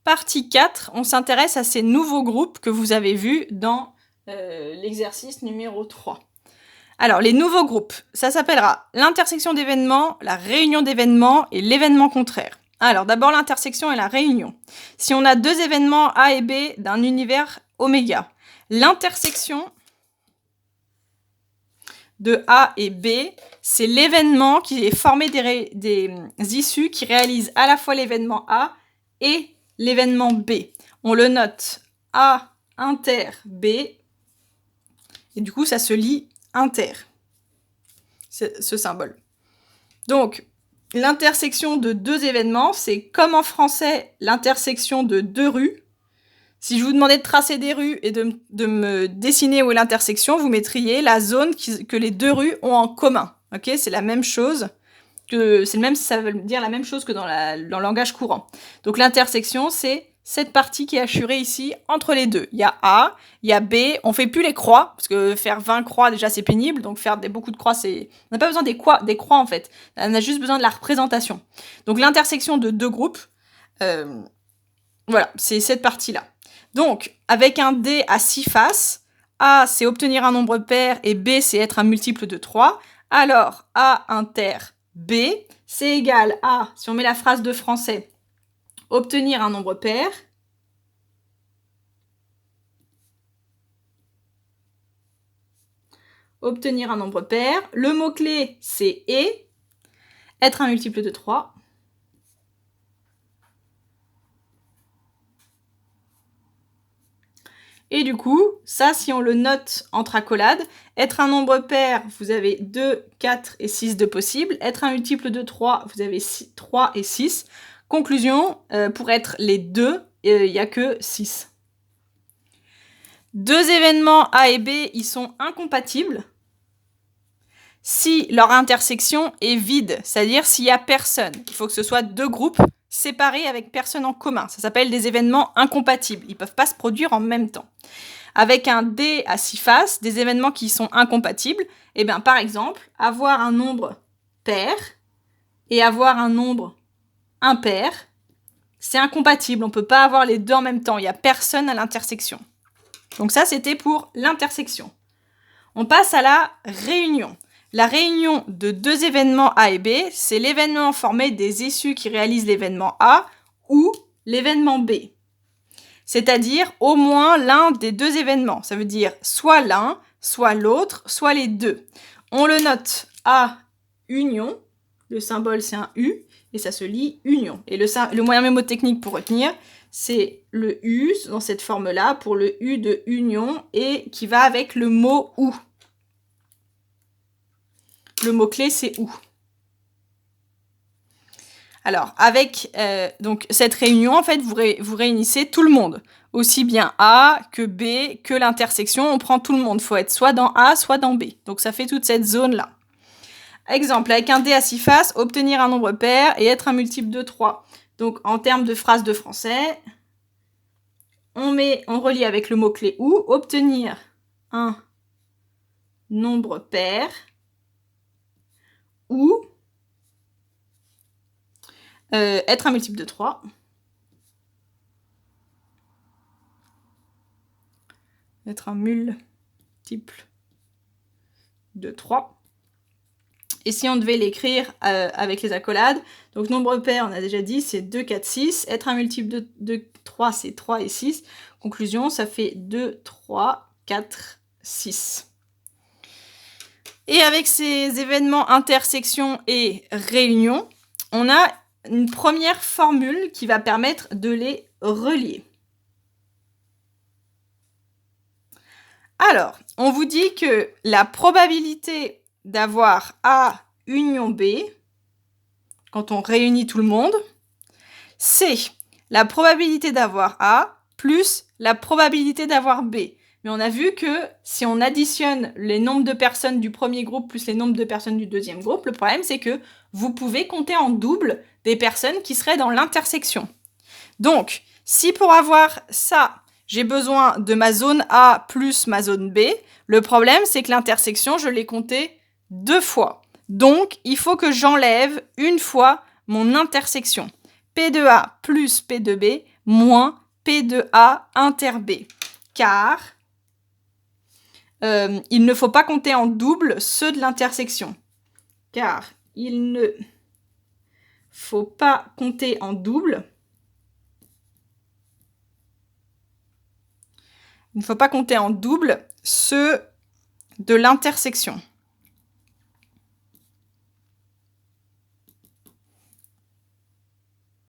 Partie 4, on s'intéresse à ces nouveaux groupes que vous avez vus dans l'exercice numéro 3. Alors, les nouveaux groupes, ça s'appellera l'intersection d'événements, la réunion d'événements et l'événement contraire. Alors, d'abord l'intersection et la réunion. Si on a deux événements A et B d'un univers oméga, l'intersection de A et B, c'est l'événement qui est formé des issues qui réalisent à la fois l'événement A et l'événement B. On le note A inter B, et du coup, ça se lit inter, ce symbole. Donc, l'intersection de deux événements, c'est comme en français, l'intersection de deux rues. Si je vous demandais de tracer des rues et de me dessiner où est l'intersection, vous mettriez la zone que les deux rues ont en commun. Okay, c'est la même chose. Ça veut dire la même chose que dans le langage courant. Donc l'intersection, c'est cette partie qui est assurée ici entre les deux. Il y a A, il y a B, on fait plus les croix, parce que faire 20 croix, déjà, c'est pénible, donc faire beaucoup de croix, on n'a pas besoin des croix, en fait. On a juste besoin de la représentation. Donc l'intersection de deux groupes, voilà, c'est cette partie-là. Donc, avec un dé à 6 faces, A, c'est obtenir un nombre pair, et B, c'est être un multiple de 3. Alors, A inter B, c'est égal à, si on met la phrase de français, obtenir un nombre pair, obtenir un nombre pair. Le mot-clé, c'est « et », être un multiple de 3. Et du coup, ça, si on le note entre accolades, être un nombre pair, vous avez 2, 4 et 6 de possibles. Être un multiple de 3, vous avez 3 et 6. Conclusion, pour être les deux, il n'y a que 6. Deux événements A et B, ils sont incompatibles si leur intersection est vide, c'est-à-dire s'il n'y a personne. Il faut que ce soit deux groupes séparés avec personne en commun. Ça s'appelle des événements incompatibles. Ils ne peuvent pas se produire en même temps. Avec un dé à 6 faces, des événements qui sont incompatibles, eh bien, par exemple, avoir un nombre pair et avoir un nombre impair, c'est incompatible. On ne peut pas avoir les deux en même temps. Il n'y a personne à l'intersection. Donc ça, c'était pour l'intersection. On passe à la réunion. La réunion de deux événements A et B, c'est l'événement formé des issues qui réalisent l'événement A ou l'événement B. C'est-à-dire au moins l'un des deux événements. Ça veut dire soit l'un, soit l'autre, soit les deux. On le note A union, le symbole c'est un U, et ça se lit union. Et le moyen mémotechnique pour retenir, c'est le U dans cette forme-là, pour le U de union, et qui va avec le mot ou. Le mot-clé, c'est ou. Alors, avec donc cette réunion, en fait, vous réunissez tout le monde. Aussi bien A que B, que l'intersection, on prend tout le monde. Il faut être soit dans A, soit dans B. Donc, ça fait toute cette zone-là. Exemple, avec un dé à 6 faces, obtenir un nombre pair et être un multiple de 3. Donc, en termes de phrase de français, on relie avec le mot-clé ou, obtenir un nombre pair ou être un multiple de 3. Être un multiple de 3. Et si on devait l'écrire avec les accolades, donc nombre pair, on a déjà dit, c'est 2, 4, 6. Être un multiple de 3, c'est 3 et 6. Conclusion, ça fait 2, 3, 4, 6. Et avec ces événements intersection et réunion, on a une première formule qui va permettre de les relier. Alors, on vous dit que la probabilité d'avoir A union B, quand on réunit tout le monde, c'est la probabilité d'avoir A plus la probabilité d'avoir B. Mais on a vu que si on additionne les nombres de personnes du premier groupe plus les nombres de personnes du deuxième groupe, le problème c'est que vous pouvez compter en double des personnes qui seraient dans l'intersection. Donc, si pour avoir ça, j'ai besoin de ma zone A plus ma zone B, le problème c'est que l'intersection, je l'ai comptée 2 fois. Donc, il faut que j'enlève une fois mon intersection. P de A plus P de B moins P de A inter B. Car il ne faut pas compter en double ceux de l'intersection. Car il ne faut pas compter en double. Il ne faut pas compter en double ceux de l'intersection.